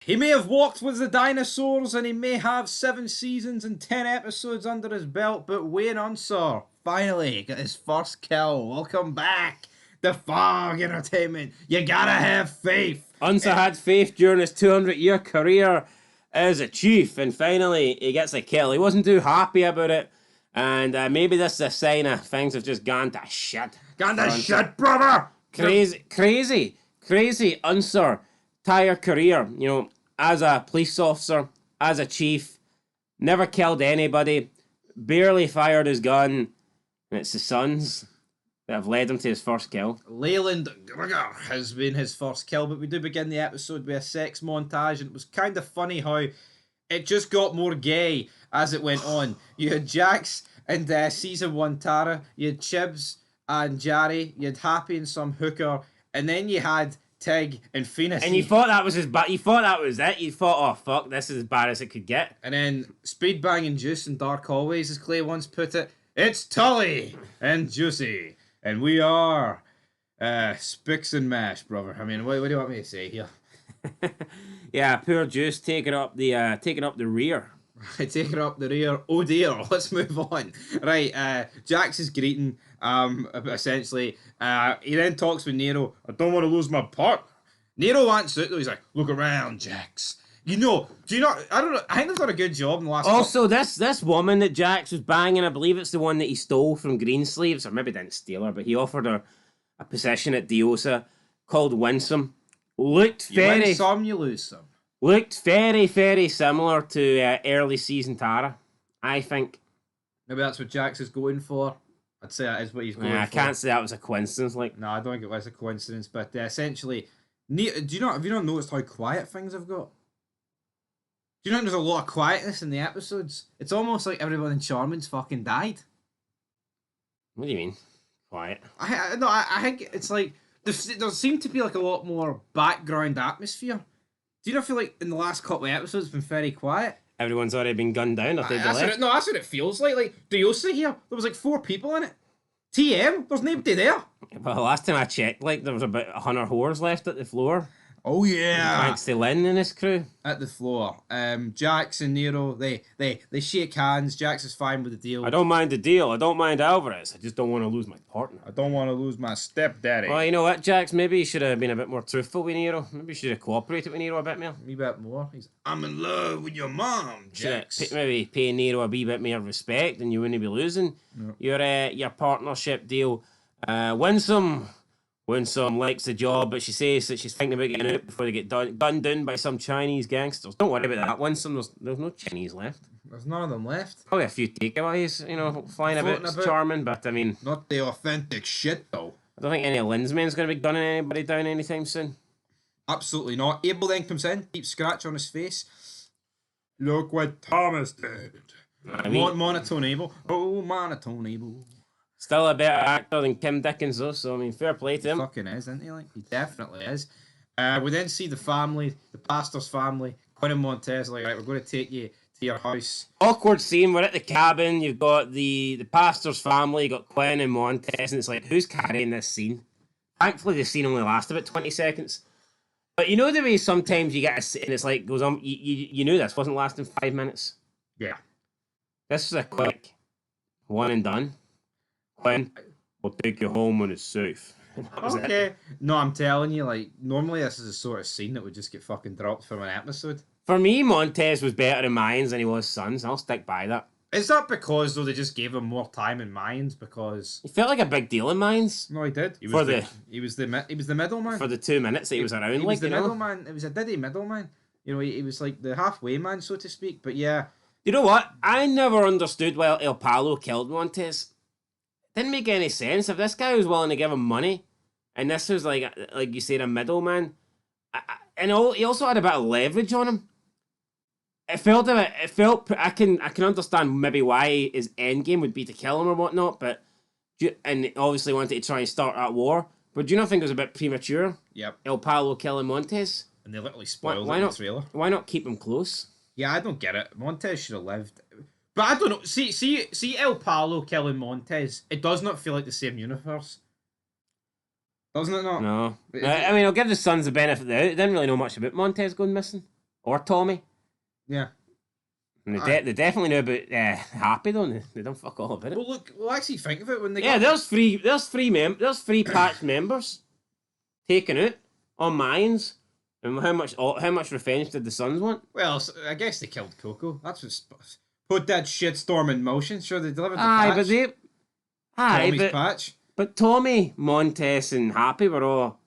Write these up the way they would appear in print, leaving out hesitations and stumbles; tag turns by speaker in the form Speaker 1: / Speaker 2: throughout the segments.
Speaker 1: He may have walked with the dinosaurs and he may have 7 seasons and 10 episodes under his belt, but Wayne Unser finally got his first kill. Welcome back. The Fog Entertainment. You gotta have faith.
Speaker 2: Unser had faith during his 200-year career as a chief, and finally he gets a kill. He wasn't too happy about it, and maybe this is a sign of things have just gone to shit.
Speaker 1: Gone to shit, brother.
Speaker 2: Crazy Unser entire career, as a police officer, as a chief, never killed anybody, barely fired his gun, and it's his sons that have led him to his first kill.
Speaker 1: Leyland Grugger has been his first kill, but we do begin the episode with a sex montage, and it was kind of funny how it just got more gay as it went on. You had Jax and season 1 Tara, you had Chibs and Jarry, you had Happy and some hooker, and then you had Tig and Phoenix.
Speaker 2: And you thought that was you thought that was it. You thought, oh fuck, this is as bad as it could get.
Speaker 1: And then Speed Banging Juice and Dark Always, as Clay once put it, it's Tully and Juicy. And we are Spicks and Mash, brother. I mean, what do you want me to say here?
Speaker 2: Yeah, poor Juice taking up the rear.
Speaker 1: Taking up the rear. Oh dear, let's move on. Right, Jax is greeting, essentially. He then talks with Nero. I don't want to lose my partner. Nero wants it though. He's like, look around, Jax. Do you not? I don't know. I think they've done a good job in the last.
Speaker 2: Also, this woman that Jax was banging, I believe it's the one that he stole from Greensleeves, or maybe didn't steal her, but he offered her a position at Diosa called Winsome. Looked
Speaker 1: you win some, you lose some.
Speaker 2: Looked very, very similar to early season Tara, I think.
Speaker 1: Maybe that's what Jax is going for. I'd say that is what he's going for.
Speaker 2: I can't say that was a coincidence.
Speaker 1: No, I don't think it was a coincidence. But essentially, have you not noticed how quiet things have got? Do you know there's a lot of quietness in the episodes? It's almost like everyone in Charmin's fucking died.
Speaker 2: What do you mean, quiet?
Speaker 1: I think it's like there seemed to be like a lot more background atmosphere. Do you not feel like in the last couple of episodes it's been very quiet?
Speaker 2: Everyone's already been gunned down.
Speaker 1: That's what it feels like. Like Diosa here, there was like 4 people in it. TM, there's nobody there.
Speaker 2: Well, the last time I checked, there was about 100 whores left at the floor.
Speaker 1: Oh yeah.
Speaker 2: Thanks to Lynn and his crew.
Speaker 1: At the floor. Jax and Nero, they shake hands. Jax is fine with the deal.
Speaker 2: I don't mind the deal. I don't mind Alvarez. I just don't want to lose my partner.
Speaker 1: I don't want to lose my stepdaddy.
Speaker 2: Well, you know what, Jax? Maybe you should have been a bit more truthful with Nero. Maybe you should have cooperated with Nero a bit more.
Speaker 1: A bit more. I'm in love with your mom, Jax.
Speaker 2: Maybe pay Nero a wee bit more respect and you wouldn't be losing your partnership deal. Winsome likes the job, but she says that she's thinking about getting out before they get gunned down by some Chinese gangsters. Don't worry about that, Winsome. There's no Chinese left.
Speaker 1: There's none of them left.
Speaker 2: Probably a few takeaways, flying about. Charming, but I mean...
Speaker 1: Not the authentic shit, though.
Speaker 2: I don't think any of Lynn's men's going to be gunning anybody down anytime soon.
Speaker 1: Absolutely not. Abel then comes in, deep scratch on his face. Look what Thomas did. Monotone Abel. Oh, monotone Abel.
Speaker 2: Still a better actor than Kim Dickens, though, so, I mean, fair play to him.
Speaker 1: He fucking is, isn't he? He definitely is. We then see the family, the pastor's family. Quinn and Montez are like, right, we're going to take you to your house.
Speaker 2: Awkward scene. We're at the cabin. You've got the pastor's family. You've got Quinn and Montez, and it's like, who's carrying this scene? Thankfully, the scene only lasted about 20 seconds. But you know the way sometimes you get a scene, and it's like, goes on, you knew this wasn't lasting 5 minutes?
Speaker 1: Yeah.
Speaker 2: This is a quick one and done. Quinn, we'll take you home when it's safe.
Speaker 1: Okay. No, I'm telling you, normally this is the sort of scene that would just get fucking dropped from an episode.
Speaker 2: For me, Montez was better in Mayans than he was Sons. I'll stick by that.
Speaker 1: Is that because, though, they just gave him more time in Mayans because...
Speaker 2: He felt like a big deal in Mayans.
Speaker 1: No, he did. He was the middleman.
Speaker 2: For the 2 minutes that he was around,
Speaker 1: he was the middleman. It was a diddy middleman. He was like the halfway man, so to speak. But yeah.
Speaker 2: You know what? I never understood why El Palo killed Montez. Didn't make any sense. If this guy was willing to give him money, and this was like you said, a middleman, and he also had a bit of leverage on him. I can understand maybe why his end game would be to kill him or whatnot, but and obviously wanted to try and start that war. But do you not think it was a bit premature?
Speaker 1: Yep.
Speaker 2: El Palo killing Montez,
Speaker 1: and they literally spoiled it in the trailer.
Speaker 2: Why not keep him close?
Speaker 1: Yeah, I don't get it. Montez should have lived. But I don't know. See El Palo killing Montez. It does not feel like the same universe. Doesn't it not?
Speaker 2: No. I mean, I'll give the Sons the benefit of the doubt. They didn't really know much about Montez going missing. or Tommy.
Speaker 1: Yeah.
Speaker 2: And they definitely know about Happy, don't they? They don't fuck all about it.
Speaker 1: Well, look, well, actually think of it when they
Speaker 2: there's three patch members taken out on mines. And how much revenge did the Suns want?
Speaker 1: Well, I guess they killed Coco. That's what put that shitstorm in motion. Sure, they delivered the patch. Tommy's patch.
Speaker 2: But Tommy, Montez, and Happy were all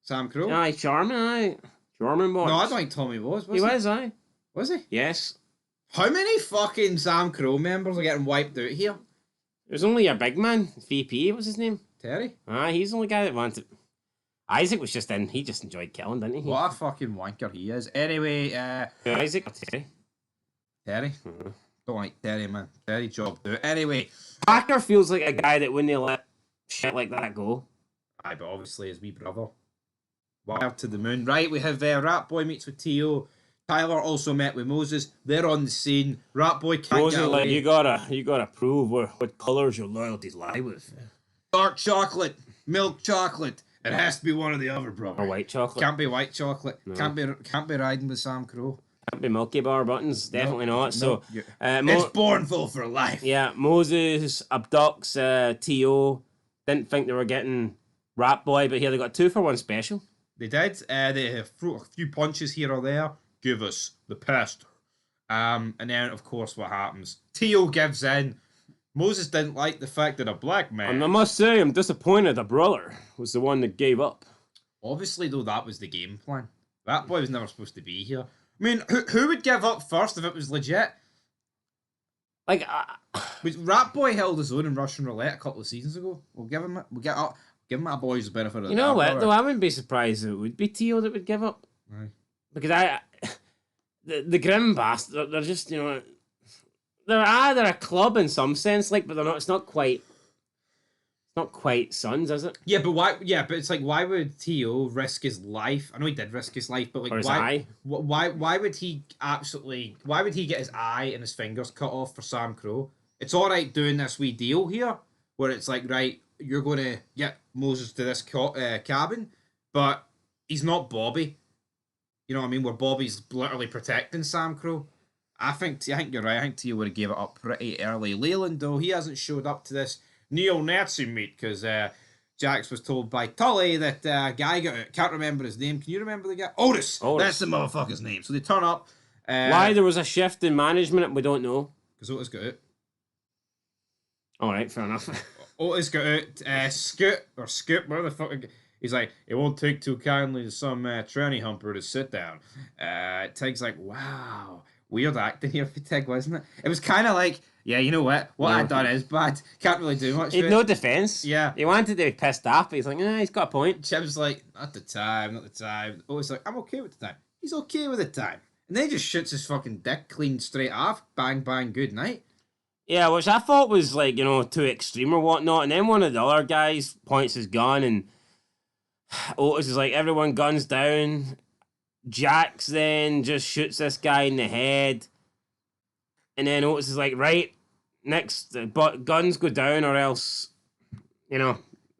Speaker 1: Sam Crow.
Speaker 2: Charming boys.
Speaker 1: No, I don't think Tommy was.
Speaker 2: He was, aye.
Speaker 1: Was he?
Speaker 2: Yes.
Speaker 1: How many fucking Sam Crow members are getting wiped out here?
Speaker 2: It was only your big man, VP. What's his name?
Speaker 1: Terry.
Speaker 2: He's the only guy that wanted. Isaac was just in. He just enjoyed killing, didn't he?
Speaker 1: What a fucking wanker he is. Anyway,
Speaker 2: Isaac or Terry?
Speaker 1: Terry.
Speaker 2: Mm-hmm.
Speaker 1: Don't like Terry, man. Terry job do it. Anyway,
Speaker 2: Parker feels like a guy that wouldn't let shit like that go.
Speaker 1: Aye, but obviously his wee brother. Wild to the moon. Right, we have Rat Boy meets with T.O. Tyler also met with Moses. They're on the scene. Rat Boy can't
Speaker 2: Moses
Speaker 1: get away.
Speaker 2: like, you gotta prove what colours your loyalties lie with.
Speaker 1: Dark chocolate, milk chocolate. It has to be one or the other, brother.
Speaker 2: Or white chocolate.
Speaker 1: Can't be white chocolate.
Speaker 2: No.
Speaker 1: Can't be riding with Sam Crow.
Speaker 2: Can't be Milky Bar buttons. Definitely not. So
Speaker 1: it's Bornville for life.
Speaker 2: Yeah, Moses abducts T.O. Didn't think they were getting Rat Boy, but here they got 2-for-1 special.
Speaker 1: They did. They threw a few punches here or there. Give us the pest. And then, of course, what happens? T.O. gives in. Moses didn't like the fact that a black man...
Speaker 2: And I must say, I'm disappointed a brother was the one that gave up.
Speaker 1: Obviously, though, that was the game plan. That boy was never supposed to be here. I mean, who would give up first if it was legit?
Speaker 2: Like,
Speaker 1: Rat Boy held his own in Russian Roulette a couple of seasons ago. Give him my boys the benefit of the doubt.
Speaker 2: You know what, though? I wouldn't be surprised if it would be T.O. that would give up.
Speaker 1: Aye.
Speaker 2: Because the Grim Bastard, they're just, they're a club in some sense, like, but they're not. It's not quite Suns, is it?
Speaker 1: Yeah, but why? Yeah, but it's like, why would T.O. risk his life? I know he did risk his life, but like,
Speaker 2: or his eye.
Speaker 1: Why would he Why would he get his eye and his fingers cut off for Sam Crow? It's all right doing this wee deal here, where it's like, right, you're going to get Moses to this cabin, but he's not Bobby. You know what I mean? Where Bobby's literally protecting Sam Crow. I think you're right. I think T.O. would have gave it up pretty early. Leyland, though, he hasn't showed up to this neo-Nazi meet because Jax was told by Tully that guy got out. Can't remember his name. Can you remember the guy? Otis. That's the motherfucker's name. So they turn up.
Speaker 2: Why there was a shift in management, we don't know.
Speaker 1: Because Otis got out.
Speaker 2: All right, fair enough.
Speaker 1: Otis got out. Scoot, whatever the fuck. He's like, it won't take too kindly to some tranny humper to sit down. Tig's like, wow. Weird acting here for Tig, wasn't it? It was kind of like, yeah, you know what? What I done is bad. Can't really do much.
Speaker 2: He had no defense.
Speaker 1: Yeah.
Speaker 2: He wanted to be pissed off, but he's like, he's got a point.
Speaker 1: Chip's like, not the time. Otis like, I'm okay with the time. He's okay with the time. And then he just shoots his fucking dick clean straight off. Bang, bang, good night.
Speaker 2: Yeah, which I thought was like, too extreme or whatnot. And then one of the other guys points his gun and Otis is like, everyone guns down. Jax then just shoots this guy in the head. And then Otis is like, right, next, but guns go down or else,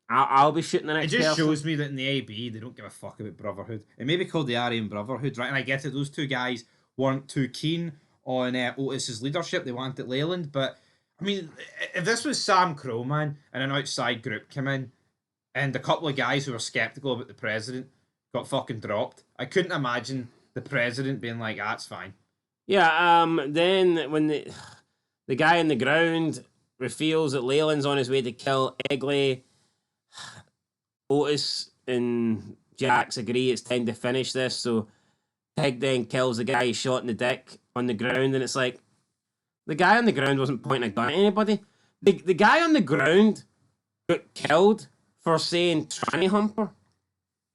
Speaker 2: I'll be shooting the next person.
Speaker 1: It just shows me that in the AB, they don't give a fuck about Brotherhood. It may be called the Aryan Brotherhood, right? And I get it, those two guys weren't too keen on Otis's leadership. They wanted Leyland, but, I mean, if this was Sam Crow, man, and an outside group came in, and a couple of guys who were skeptical about the president got fucking dropped, I couldn't imagine the president being like, that's fine.
Speaker 2: Yeah, then when the guy on the ground reveals that Leyland's on his way to kill Egley, Otis and Jax agree it's time to finish this, so Peg then kills the guy he shot in the dick on the ground, and it's like, the guy on the ground wasn't pointing a gun at anybody. The guy on the ground got killed for saying tranny humper.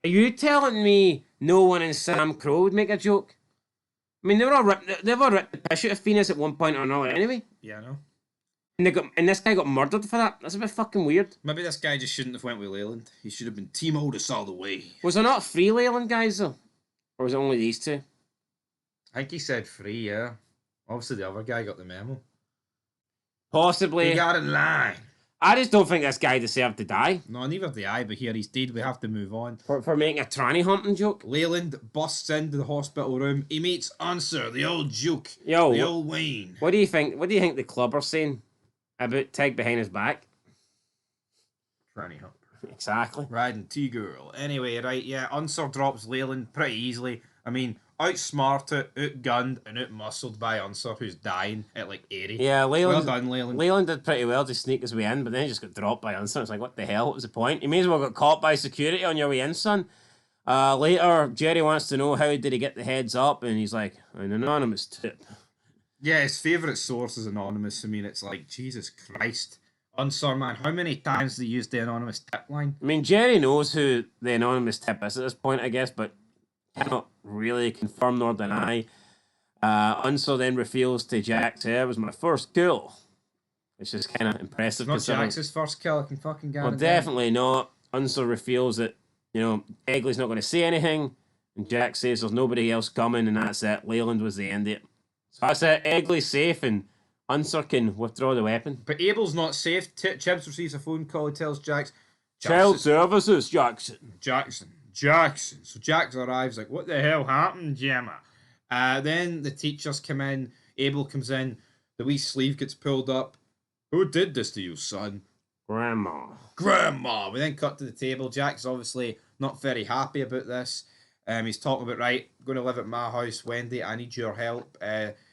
Speaker 2: Are you telling me no one in Sam Crow would make a joke? I mean, they've all ripped the piss out of Phoenix at one point or another anyway.
Speaker 1: Yeah, I know.
Speaker 2: And this guy got murdered for that. That's a bit fucking weird.
Speaker 1: Maybe this guy just shouldn't have went with Leyland. He should have been Team Otis all the way.
Speaker 2: Was there not 3 Leyland guys though? Or was it only these 2?
Speaker 1: I think he said 3, yeah. Obviously the other guy got the memo.
Speaker 2: Possibly.
Speaker 1: He got in line.
Speaker 2: I just don't think this guy deserved to die
Speaker 1: No, neither do I, but here he's dead. We have to move on.
Speaker 2: for making a tranny hunting joke.
Speaker 1: Leyland busts into the hospital room. He meets Unser, the old Duke,
Speaker 2: Yo,
Speaker 1: the old Wayne.
Speaker 2: what do you think? What do you think the clubber's saying about Tig behind his back?
Speaker 1: Tranny hump.
Speaker 2: Exactly.
Speaker 1: Riding T-Girl. Anyway, right, yeah, Unser drops Leyland pretty easily. I mean, outsmarted, outgunned, and outmuscled by Unser, who's dying at like 80.
Speaker 2: Yeah,
Speaker 1: Well done, Leyland.
Speaker 2: Leyland did pretty well to sneak his way in, but then he just got dropped by Unser. It's like, what the hell? What was the point? You may as well got caught by security on your way in, son. Later, Jerry wants to know how did he get the heads up, and he's like, an anonymous tip.
Speaker 1: Yeah, his favourite source is anonymous. I mean, it's like, Jesus Christ. Unser, man, how many times did he use the anonymous tip line?
Speaker 2: I mean, Jerry knows who the anonymous tip is at this point, I guess, but cannot really confirm nor deny. Unser then reveals to Jax, "It was my first kill," which is kind of impressive.
Speaker 1: It's not Jax's first kill, I can fucking guarantee.
Speaker 2: Well, definitely not. Unser reveals that, Egley's not going to say anything, and Jax says there's nobody else coming, and that's it. Leyland was the end of it. So that's it. Egley's safe, and Unser can withdraw the weapon.
Speaker 1: But Abel's not safe. Chips receives a phone call. He tells Jax,
Speaker 2: Child Services, Jackson.
Speaker 1: Jackson. So Jax arrives like, what the hell happened, Gemma? Then the teachers come in. Abel comes in. The wee sleeve gets pulled up. Who did this to you, son?
Speaker 2: Grandma.
Speaker 1: We then cut to the table. Jack's obviously not very happy about this. He's talking about, right, I'm going to live at my house. Wendy, I need your help.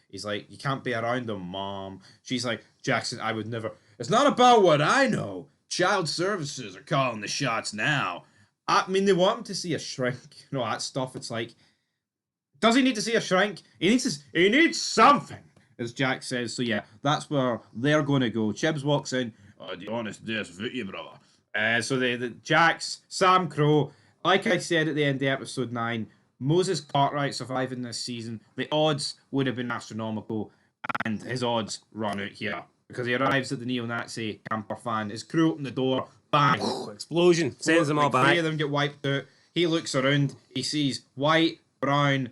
Speaker 1: He's like, you can't be around them, Mom. She's like, Jackson, I would never. It's not about what I know. Child Services are calling the shots now. I mean, they want him to see a shrink. You know, that stuff. It's like, does he need to see a shrink? He needs something, as Jack says. So yeah, that's where they're going to go. Chibs walks in. Oh, the honest this with you, brother. So the Jax, Sam Crow, like I said at the end of episode 9, Moses Cartwright surviving this season, the odds would have been astronomical, and his odds run out here. Because he arrives at the neo-Nazi camper van, his crew open the door, bang!
Speaker 2: Explosion, sends them all back.
Speaker 1: 3 of them get wiped out. He looks around, he sees white, brown,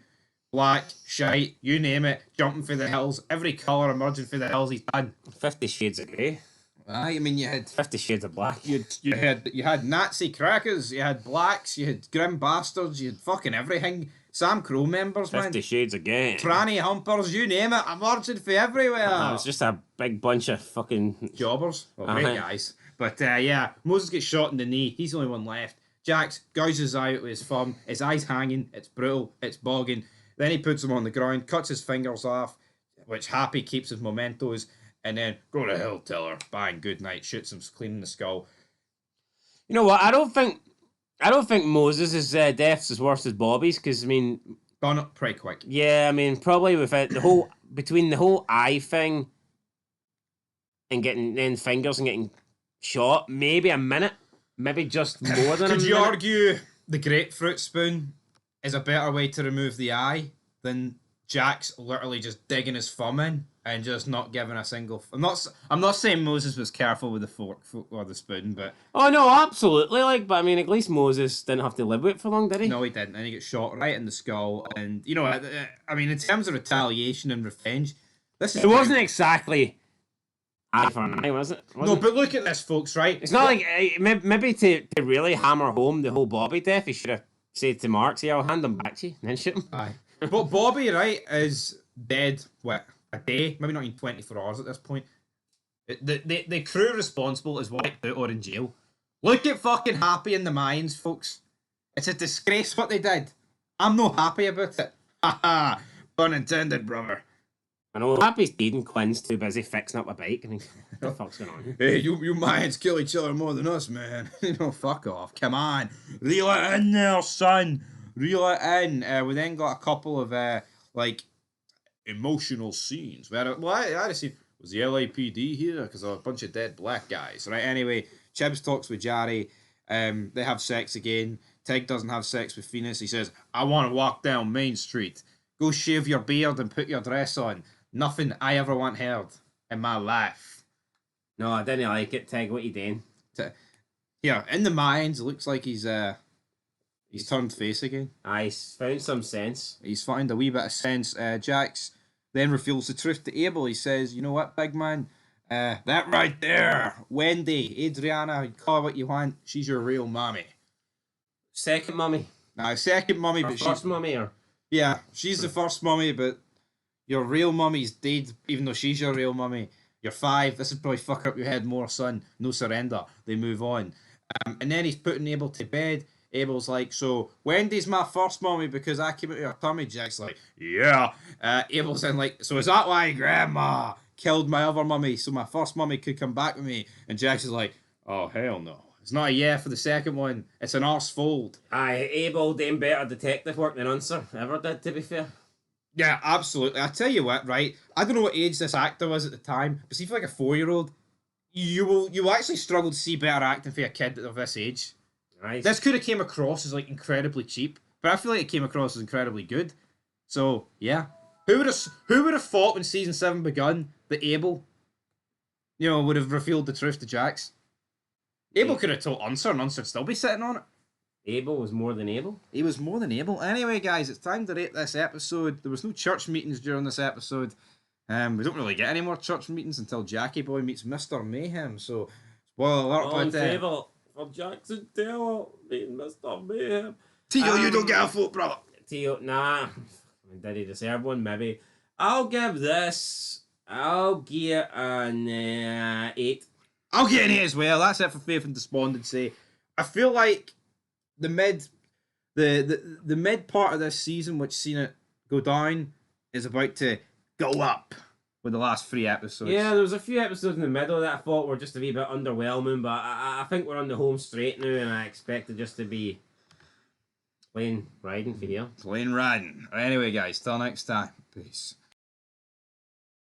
Speaker 1: black, shite, you name it, jumping for the hills, every colour emerging for the hills he's done.
Speaker 2: 50 Shades of Grey.
Speaker 1: I mean, you had
Speaker 2: 50 Shades of Black.
Speaker 1: You had Nazi crackers, you had blacks, you had grim bastards, you had fucking everything. Sam Crow members,
Speaker 2: 50 Shades of Grey.
Speaker 1: Tranny humpers, you name it, emerging from everywhere.
Speaker 2: It's just a big bunch of fucking
Speaker 1: jobbers. Well, great guys. But yeah, Moses gets shot in the knee. He's the only one left. Jax gouges his eye out with his thumb. His eye's hanging. It's brutal. It's bogging. Then he puts him on the ground, cuts his fingers off, which Happy keeps his mementos. And then, go to hell, Tiller. Bang, good night. Shoots him clean in the skull.
Speaker 2: You know what? I don't think Moses' death's as worse as Bobby's, because, I mean...
Speaker 1: Gone up pretty quick.
Speaker 2: Yeah, I mean, probably with it, between the whole eye thing and getting then fingers and getting shot, maybe a minute. Maybe just more than a minute.
Speaker 1: Could you argue the grapefruit spoon is a better way to remove the eye than Jax literally just digging his thumb in and just not giving a single... I'm not saying Moses was careful with the fork or the spoon, but...
Speaker 2: Oh, no, absolutely. But I mean, at least Moses didn't have to live with it for long, did he?
Speaker 1: No, he didn't. And he gets shot right in the skull. And, I mean, in terms of retaliation and revenge, this is...
Speaker 2: It wasn't exactly... eye for an eye, was it?
Speaker 1: No, but look at this, folks, right?
Speaker 2: It's not like... Maybe to really hammer home the whole Bobby death, he should have said to Mark, I'll hand him back to you, and then shoot him.
Speaker 1: Aye. But Bobby, right, is dead, a day? Maybe not even 24 hours at this point. The crew responsible is wiped out or in jail. Look at fucking Happy in the mines, folks. It's a disgrace what they did. I'm not happy about it. Haha. Pun intended, brother.
Speaker 2: I know, Happy's dead and Quinn's too busy fixing up a bike. I mean, what the fuck's going on?
Speaker 1: Hey, you Mayans kill each other more than us, man. Fuck off. Come on. Reel it in there, son. Reel it in. We then got a couple of, emotional scenes. I had a scene. Was the LAPD here? Because a bunch of dead black guys. Right, anyway, Chibs talks with Jerry. They have sex again. Tig doesn't have sex with Phoenix. He says, I want to walk down Main Street. Go shave your beard and put your dress on. Nothing I ever want heard in my life.
Speaker 2: No, I didn't like it, Tig. What you doing?
Speaker 1: Yeah, in the mines, it looks like he's turned face again.
Speaker 2: He's found some sense.
Speaker 1: He's found a wee bit of sense. Jax then reveals the truth to Abel. He says, you know what, big man? That right there, Wendy, Adriana, call her what you want. She's your real mommy.
Speaker 2: Second mummy.
Speaker 1: Now, second mummy,
Speaker 2: Or
Speaker 1: but
Speaker 2: first
Speaker 1: she's
Speaker 2: mummy, or
Speaker 1: yeah, she's the first mummy, but your real mummy's dead, even though she's your real mummy. You're 5. This would probably fuck up your head more, son. No surrender. They move on. And then he's putting Abel to bed. Abel's like, so Wendy's my first mummy because I came out of her tummy. Jack's like, yeah. Abel's in like, so is that why Grandma killed my other mummy so my first mummy could come back with me? And Jack's is like, oh hell no. It's not a yeah for the second one. It's an arse fold.
Speaker 2: aye, Abel doing better detective work than Unser ever did, to be fair.
Speaker 1: Yeah, absolutely. I tell you what, right? I don't know what age this actor was at the time, but see, for like a 4-year-old, you will actually struggle to see better acting for a kid of this age.
Speaker 2: Nice.
Speaker 1: This could have came across as like incredibly cheap, but I feel like it came across as incredibly good. So yeah, who would have thought when season 7 begun that Abel, would have revealed the truth to Jax? Abel could have told Unser, and Unser'd still be sitting on it.
Speaker 2: Abel was more than able.
Speaker 1: He was more than able. Anyway, guys, it's time to rate this episode. There was no church meetings during this episode. We don't really get any more church meetings until Jackie Boy meets Mr. Mayhem. So, spoiler alert.
Speaker 2: All in favour for Jackson Taylor being Mr. Mayhem.
Speaker 1: Tio, you don't get a vote, brother.
Speaker 2: Tio, nah. Did he deserve one? Maybe. I'll give an 8.
Speaker 1: I'll get an 8 as well. That's it for Faith and Despondency. I feel like the mid part of this season, which seen it go down, is about to go up with the last 3 episodes.
Speaker 2: Yeah, there was a few episodes in the middle that I thought were just a wee bit underwhelming, but I think we're on the home straight now, and I expect it just to be plain riding for here.
Speaker 1: Plain riding. Anyway, guys, till next time. Peace.